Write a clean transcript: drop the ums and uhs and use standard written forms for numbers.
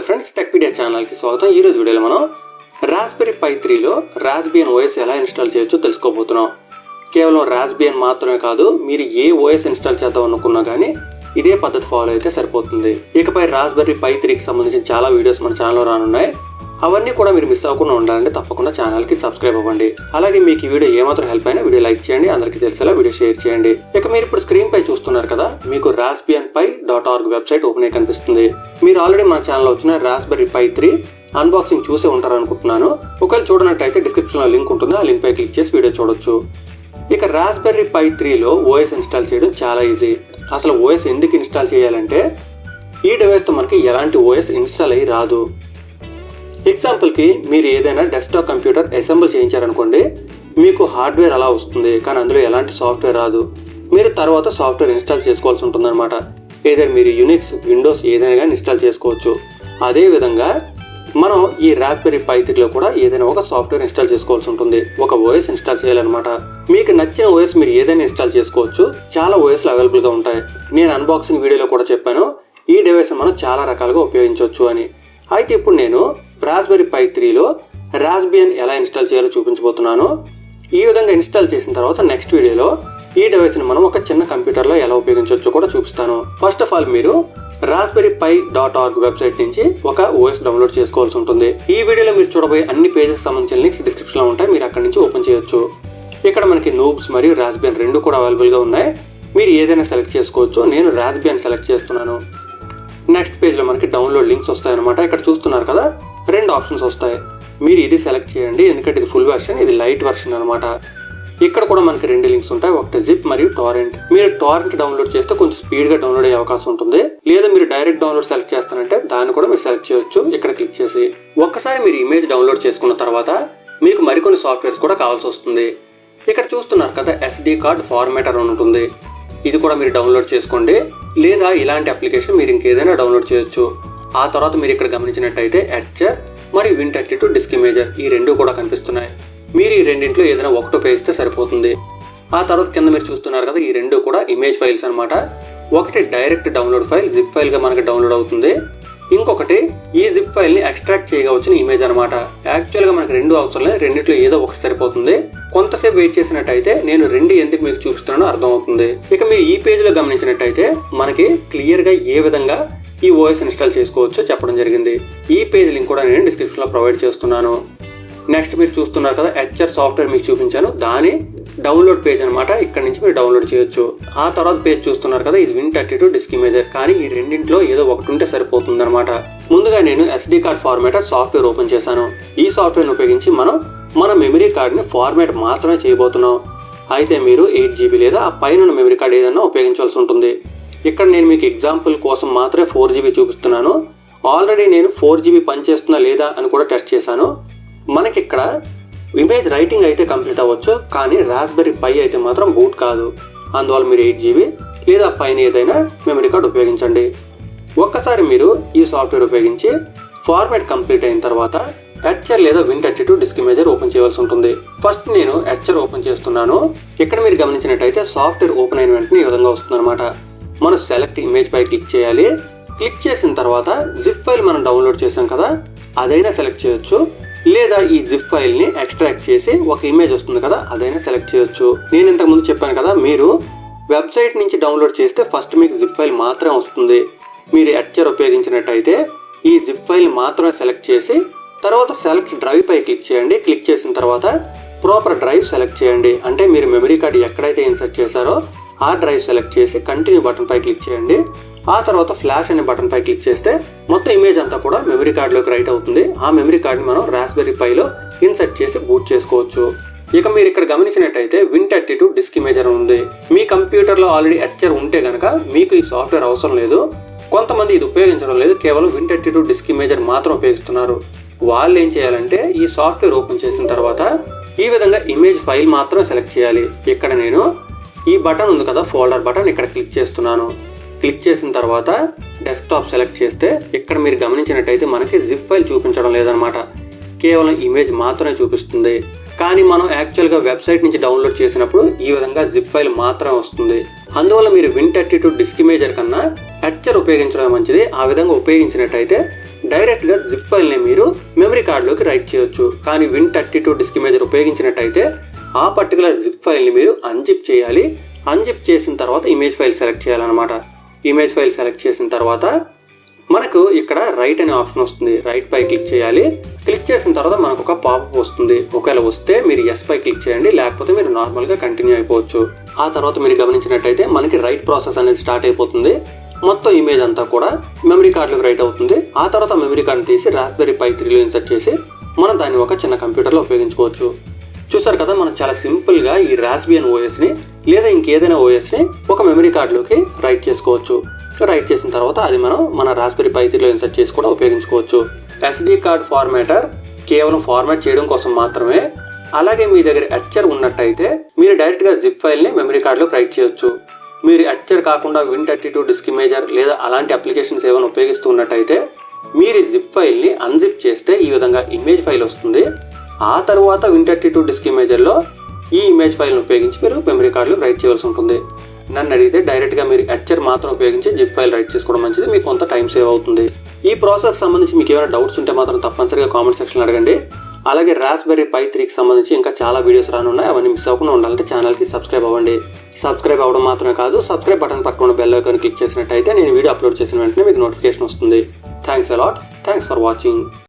Friends, Techpedia ఛానల్కి స్వాగతం. ఈరోజు వీడియోలో మనం రాస్బెర్రీ పై 3లో రాస్బియన్ ఓఎస్ ఎలా ఇన్స్టాల్ చేయొచ్చో తెలుసుకోబోతున్నాం. కేవలం రాస్బియన్ మాత్రమే కాదు, మీరు ఏ ఓఎస్ ఇన్స్టాల్ చేద్దాం అనుకున్నా కానీ ఇదే పద్ధతి ఫాలో అయితే సరిపోతుంది. ఇకపై రాస్బెర్రీ పై 3కి సంబంధించిన చాలా వీడియోస్ మన ఛానల్లో రానున్నాయి. అవన్నీ కూడా మీరు మిస్ అవ్వకుండా ఉండాలంటే తప్పకుండా ఛానల్కి సబ్స్క్రైబ్ అవ్వండి. అలాగే మీకు ఈ వీడియో ఏమాత్రం హెల్ప్ అయినా వీడియో లైక్ చేయండి, అందరికీ తెలిసేలా వీడియో షేర్ చేయండి. ఇక మీరు ఇప్పుడు స్క్రీన్ పై చూస్తున్నారు కదా, మీకు raspbianpi.org వెబ్సైట్ ఓపెన్ అయ్యి కనిపిస్తుంది. మీరు ఆల్రెడీ మన ఛానల్లో వచ్చిన రాస్బెర్రీ పై 3 అన్బాక్సింగ్ చూసే ఉంటారు అనుకుంటున్నాను. ఒకవేళ చూడనట్టయితే డిస్క్రిప్షన్లో లింక్ ఉంటుంది, ఆ లింక్ పై క్లిక్ చేసి వీడియో చూడొచ్చు. ఇక రాస్బెర్రీ పై 3లో ఓఎస్ ఇన్స్టాల్ చేయడం చాలా ఈజీ. అసలు ఓఎస్ ఎందుకు ఇన్స్టాల్ చేయాలంటే ఈ డివైస్తో మనకి ఎలాంటి ఓఎస్ ఇన్స్టాల్ అయ్యి రాదు. ఎగ్జాంపుల్కి మీరు ఏదైనా డెస్క్టాప్ కంప్యూటర్ అసెంబుల్ చేయించారనుకోండి, మీకు హార్డ్వేర్ అలా వస్తుంది కానీ అందులో ఎలాంటి సాఫ్ట్వేర్ రాదు. మీరు తర్వాత సాఫ్ట్వేర్ ఇన్స్టాల్ చేసుకోవాల్సి ఉంటుందన్నమాట. ఏదైనా మీరు యునిక్స్, విండోస్ ఏదైనా కానీ ఇన్స్టాల్ చేసుకోవచ్చు. అదేవిధంగా మనం ఈ రాస్బెర్రీ పై 3లో కూడా ఏదైనా ఒక సాఫ్ట్వేర్ ఇన్స్టాల్ చేసుకోవాల్సి ఉంటుంది. ఒక ఓఎస్ ఇన్స్టాల్ చేయాలన్నమాట. మీకు నచ్చిన ఓఎస్ మీరు ఏదైనా ఇన్స్టాల్ చేసుకోవచ్చు. చాలా ఓఎస్లు అవైలబుల్గా ఉంటాయి. నేను అన్బాక్సింగ్ వీడియోలో కూడా చెప్పాను ఈ డివైస్ మనం చాలా రకాలుగా ఉపయోగించవచ్చు అని. అయితే ఇప్పుడు నేను రాస్బెర్రీ పై 3లో రాస్బియన్ ఎలా ఇన్స్టాల్ చేయాలో చూపించబోతున్నాను. ఈ విధంగా ఇన్స్టాల్ చేసిన తర్వాత నెక్స్ట్ వీడియోలో ఈ డివైస్ని మనం ఒక చిన్న కంప్యూటర్లో ఎలా ఉపయోగించవచ్చో కూడా చూపిస్తాను. ఫస్ట్ ఆఫ్ ఆల్ మీరు raspberrypi.org వెబ్సైట్ నుంచి ఒక ఓఎస్ డౌన్లోడ్ చేసుకోవాల్సి ఉంటుంది. ఈ వీడియోలో మీరు చూడబోయే అన్ని పేజెస్ సంబంధించిన లింక్స్ డిస్క్రిప్షన్లో ఉంటాయి, మీరు అక్కడి నుంచి ఓపెన్ చేయొచ్చు. ఇక్కడ మనకి నూబ్స్ మరియు రాస్బియన్ రెండు కూడా అవైలబుల్గా ఉన్నాయి. మీరు ఏదైనా సెలెక్ట్ చేసుకోవచ్చు. నేను రాస్బియన్ సెలెక్ట్ చేస్తున్నాను. నెక్స్ట్ పేజ్లో మనకి డౌన్లోడ్ లింక్స్ వస్తాయన్నమాట. ఇక్కడ చూస్తున్నారు కదా, 2 ఆప్షన్స్ వస్తాయి. మీరు ఇది సెలెక్ట్ చేయండి, ఎందుకంటే ఇది ఫుల్ వెర్షన్, ఇది లైట్ వెర్షన్ అనమాట. ఇక్కడ కూడా మనకి 2 లింక్స్ ఉంటాయి, ఒకటి జిప్ మరియు టారెంట్. మీరు టారెంట్ డౌన్లోడ్ చేస్తే కొంచెం స్పీడ్గా డౌన్లోడ్ అయ్యే అవకాశం ఉంటుంది. లేదా మీరు డైరెక్ట్ డౌన్లోడ్ సెలెక్ట్ చేస్తానంటే దాన్ని కూడా మీరు సెలెక్ట్ చేయొచ్చు ఇక్కడ క్లిక్ చేసి. ఒక్కసారి మీరు ఇమేజ్ డౌన్లోడ్ చేసుకున్న తర్వాత మీకు మరికొన్ని సాఫ్ట్వేర్స్ కూడా కావాల్సి వస్తుంది. ఇక్కడ చూస్తున్నారు కదా, SD కార్డ్ ఫార్మాటర్ అని ఉంటుంది. ఇది కూడా మీరు డౌన్లోడ్ చేసుకోండి. లేదా ఇలాంటి అప్లికేషన్ మీరు ఇంకేదైనా డౌన్లోడ్ చేయొచ్చు. ఆ తర్వాత మీరు ఇక్కడ గమనించినట్టయితే ఎడ్చర్ మరియు Win32 డిస్క్ ఇమేజర్ ఈ రెండు కూడా కనిపిస్తున్నాయి. మీరు ఈ రెండింటిలో ఏదైనా ఒకటి ఉపయోగిస్తే సరిపోతుంది. ఆ తర్వాత కింద మీరు చూస్తున్నారు కదా, ఈ రెండు కూడా ఇమేజ్ ఫైల్స్ అనమాట. ఒకటి డైరెక్ట్ డౌన్లోడ్ ఫైల్, జిప్ ఫైల్గా మనకి డౌన్లోడ్ అవుతుంది. ఇంకొకటి ఈ జిప్ ఫైల్ని ఎక్స్ట్రాక్ట్ చేయవచ్చిన ఇమేజ్ అనమాట. యాక్చువల్గా మనకి 2 అవసరం లేదు, రెండిట్లో ఏదో ఒకటి సరిపోతుంది. కొంతసేపు వెయిట్ చేసినట్టయితే నేను 2 ఎందుకు మీకు చూపిస్తున్నానో అర్థం అవుతుంది. ఇక మీరు ఈ పేజ్లో గమనించినట్టయితే మనకి క్లియర్గా ఏ విధంగా ఈ ఓఎస్ ఇన్స్టాల్ చేసుకోవచ్చో చెప్పడం జరిగింది. ఈ పేజ్ లింక్ కూడా నేను డిస్క్రిప్షన్లో ప్రొవైడ్ చేస్తున్నాను. నెక్స్ట్ మీరు చూస్తున్నారు కదా, ఎడ్చర్ సాఫ్ట్వేర్ మీకు చూపించాను, దాని డౌన్లోడ్ పేజ్ అనమాట. ఇక్కడ నుంచి మీరు డౌన్లోడ్ చేయొచ్చు. ఆ తర్వాత పేజ్ చూస్తున్నారు కదా, ఇది Win32 డిస్క్ ఇమేజర్. కానీ ఈ రెండింటిలో ఏదో ఒకటి ఉంటే సరిపోతుంది అనమాట. ముందుగా నేను SD కార్డ్ ఫార్మాటర్ సాఫ్ట్వేర్ ఓపెన్ చేశాను. ఈ సాఫ్ట్వేర్ని ఉపయోగించి మన మెమరీ కార్డ్ని ఫార్మాట్ మాత్రమే చేయబోతున్నాం. అయితే మీరు 8GB లేదా ఆ పైన మెమరీ కార్డ్ ఏదైనా ఉపయోగించాల్సి ఉంటుంది. ఇక్కడ నేను మీకు ఎగ్జాంపుల్ కోసం మాత్రమే 4GB చూపిస్తున్నాను. ఆల్రెడీ నేను 4GB పనిచేస్తుందా లేదా అని కూడా టెస్ట్ చేశాను. మనకి ఇక్కడ ఇమేజ్ రైటింగ్ అయితే కంప్లీట్ అవ్వచ్చు, కానీ రాస్బెర్రీ పై అయితే మాత్రం బూట్ కాదు. అందువల్ల మీరు 8GB లేదా పైన ఏదైనా మెమరీ కార్డ్ ఉపయోగించండి. ఒక్కసారి మీరు ఈ సాఫ్ట్వేర్ ఉపయోగించి ఫార్మాట్ కంప్లీట్ అయిన తర్వాత ఎడ్చర్ లేదా Win32 డిస్క్ ఇమేజర్ ఓపెన్ చేయవలసి ఉంటుంది. ఫస్ట్ నేను ఎడ్చర్ ఓపెన్ చేస్తున్నాను. ఇక్కడ మీరు గమనించినట్టయితే సాఫ్ట్వేర్ ఓపెన్ అయిన వెంటనే ఈ విధంగా వస్తుంది అనమాట. మనం సెలెక్ట్ ఇమేజ్ పై క్లిక్ చేయాలి. క్లిక్ చేసిన తర్వాత జిప్ ఫైల్ మనం డౌన్లోడ్ చేసాం కదా, అదైనా సెలెక్ట్ చేయొచ్చు. లేదా ఈ జిప్ ఫైల్ని ఎక్స్ట్రాక్ట్ చేసి ఒక ఇమేజ్ వస్తుంది కదా, అదైనా సెలెక్ట్ చేయొచ్చు. నేను ఇంతకుముందు చెప్పాను కదా, మీరు వెబ్సైట్ నుంచి డౌన్లోడ్ చేస్తే ఫస్ట్ మీకు జిప్ ఫైల్ మాత్రమే వస్తుంది. మీరు ఎడ్చర్ ఉపయోగించినట్టయితే ఈ జిప్ ఫైల్ మాత్రమే సెలెక్ట్ చేసి తర్వాత సెలెక్ట్ డ్రైవ్ పై క్లిక్ చేయండి. క్లిక్ చేసిన తర్వాత ప్రాపర్ డ్రైవ్ సెలెక్ట్ చేయండి. అంటే మీరు మెమరీ కార్డ్ ఎక్కడైతే ఇన్సర్ట్ చేశారో ఆ డ్రైవ్ సెలెక్ట్ చేసి కంటిన్యూ బటన్ పై క్లిక్ చేయండి. ఆ తర్వాత ఫ్లాష్ అనే బటన్ పై క్లిక్ చేస్తే మొత్తం ఇమేజ్ అంతా కూడా మెమరీ కార్డులోకి రైట్ అవుతుంది. ఆ మెమరీ కార్డ్ని మనం రాస్బెర్రీ పైలో ఇన్సర్ట్ చేసి బూట్ చేసుకోవచ్చు. ఇక మీరు ఇక్కడ గమనించినట్టయితే Win32 డిస్క్ ఇమేజర్ ఉంది. మీ కంప్యూటర్లో ఆల్రెడీ ఎడ్చర్ ఉంటే కనుక మీకు ఈ సాఫ్ట్వేర్ అవసరం లేదు. కొంతమంది ఇది ఉపయోగించడం లేదు, కేవలం Win32 డిస్క్ ఇమేజర్ మాత్రం ఉపయోగిస్తున్నారు. వాళ్ళు ఏం చేయాలంటే ఈ సాఫ్ట్వేర్ ఓపెన్ చేసిన తర్వాత ఈ విధంగా ఇమేజ్ ఫైల్ మాత్రం సెలెక్ట్ చేయాలి. ఇక్కడ నేను ఈ బటన్ ఉంది కదా, ఫోల్డర్ బటన్, ఇక్కడ క్లిక్ చేస్తున్నాను. క్లిక్ చేసిన తర్వాత డెస్క్టాప్ సెలెక్ట్ చేస్తే ఇక్కడ మీరు గమనించినట్టయితే మనకి జిప్ ఫైల్ చూపించడం లేదనమాట, కేవలం ఇమేజ్ మాత్రమే చూపిస్తుంది. కానీ మనం యాక్చువల్గా వెబ్సైట్ నుంచి డౌన్లోడ్ చేసినప్పుడు ఈ విధంగా జిప్ ఫైల్ మాత్రమే వస్తుంది. అందువల్ల మీరు Win32 డిస్క్ ఇమేజర్ కన్నా ఎడ్చర్ ఉపయోగించడం మంచిది. ఆ విధంగా ఉపయోగించినట్టయితే డైరెక్ట్గా జిప్ ఫైల్ని మీరు మెమరీ కార్డులోకి రైట్ చేయొచ్చు. కానీ Win32 డిస్క్ ఇమేజర్ ఉపయోగించినట్టయితే ఆ పర్టికులర్ జిప్ ఫైల్ని మీరు అన్జిప్ చేయాలి. అన్జిప్ చేసిన తర్వాత ఇమేజ్ ఫైల్ సెలెక్ట్ చేయాలన్నమాట. ఇమేజ్ ఫైల్ సెలెక్ట్ చేసిన తర్వాత మనకు ఇక్కడ రైట్ అనే ఆప్షన్ వస్తుంది. రైట్ పై క్లిక్ చేయాలి. క్లిక్ చేసిన తర్వాత మనకు ఒక పాపప్ వస్తుంది. ఒకవేళ వస్తే మీరు ఎస్ పై క్లిక్ చేయండి, లేకపోతే మీరు నార్మల్గా కంటిన్యూ అయిపోవచ్చు. ఆ తర్వాత మీరు గమనించినట్టయితే మనకి రైట్ ప్రాసెస్ అనేది స్టార్ట్ అయిపోతుంది. మొత్తం ఇమేజ్ అంతా కూడా మెమరీ కార్డులోకి రైట్ అవుతుంది. ఆ తర్వాత మెమరీ కార్డుని తీసి రాస్బెర్రీ పై 3లో ఇన్సర్ట్ చేసి మనం దాన్ని ఒక చిన్న కంప్యూటర్లో ఉపయోగించుకోవచ్చు. చూసారు కదా, మనం చాలా సింపుల్గా ఈ రాస్బియన్ ఓఎస్ని లేదా ఇంకేదైనా ఓఎస్ని ఒక మెమరీ కార్డులోకి రైట్ చేసుకోవచ్చు. రైట్ చేసిన తర్వాత అది మనం మన రాస్బెర్రీ పై 3లో ఇన్సర్ట్ చేసి కూడా ఉపయోగించుకోవచ్చు. SD కార్డ్ ఫార్మాటర్ కేవలం ఫార్మాట్ చేయడం కోసం మాత్రమే. అలాగే మీ దగ్గర హెచ్ఆర్ ఉన్నట్టయితే మీరు డైరెక్ట్గా జిప్ ఫైల్ని మెమరీ కార్డులోకి రైట్ చేయొచ్చు. మీరు హెచ్ఆర్ కాకుండా Win32 డిస్క్ ఇమేజర్ లేదా అలాంటి అప్లికేషన్స్ ఏమైనా ఉపయోగిస్తున్నట్టయితే మీరు జిప్ ఫైల్ని అన్జిప్ చేస్తే ఈ విధంగా ఇమేజ్ ఫైల్ వస్తుంది. ఆ తర్వాత Win32 డిస్క్ ఇమేజర్లో ఈ ఇమేజ్ ఫైల్ని ఉపయోగించి మీరు మెమరీ కార్డులో రైట్ చేయవలసి ఉంటుంది. నన్ను అడిగితే డైరెక్ట్గా మీరు హెచ్ఆర్ మాత్రం ఉపయోగించి జిప్ ఫైల్ రైట్ చేసుకోవడం మంచిది. మీకు కొంత టైం సేవ్ అవుతుంది. ఈ ప్రాసెస్ సంబంధించి మీకు ఏమైనా డౌట్స్ ఉంటే మాత్రం తప్పనిసరిగా కామెంట్ సెక్షన్లో అడగండి. అలాగే రాస్బెర్రీ పై 3కి సంబంధించి ఇంకా చాలా వీడియోస్ రానున్నాయి. అవన్నీ మిస్ అవ్వకుండా ఉండాలంటే ఛానల్కి సబ్స్క్రైబ్ అవ్వండి. సబ్స్క్రైబ్ అవ్వడం మాత్రమే కాదు, సబ్స్క్రైబ్ బటన్ పక్కన ఉన్న బెల్ ఐకాన్ క్లిక్ చేసినట్టయితే నేను వీడియో అప్లోడ్ చేసిన వెంటనే మీకు నోటిఫికేషన్ వస్తుంది. Thanks a lot. Thanks for watching.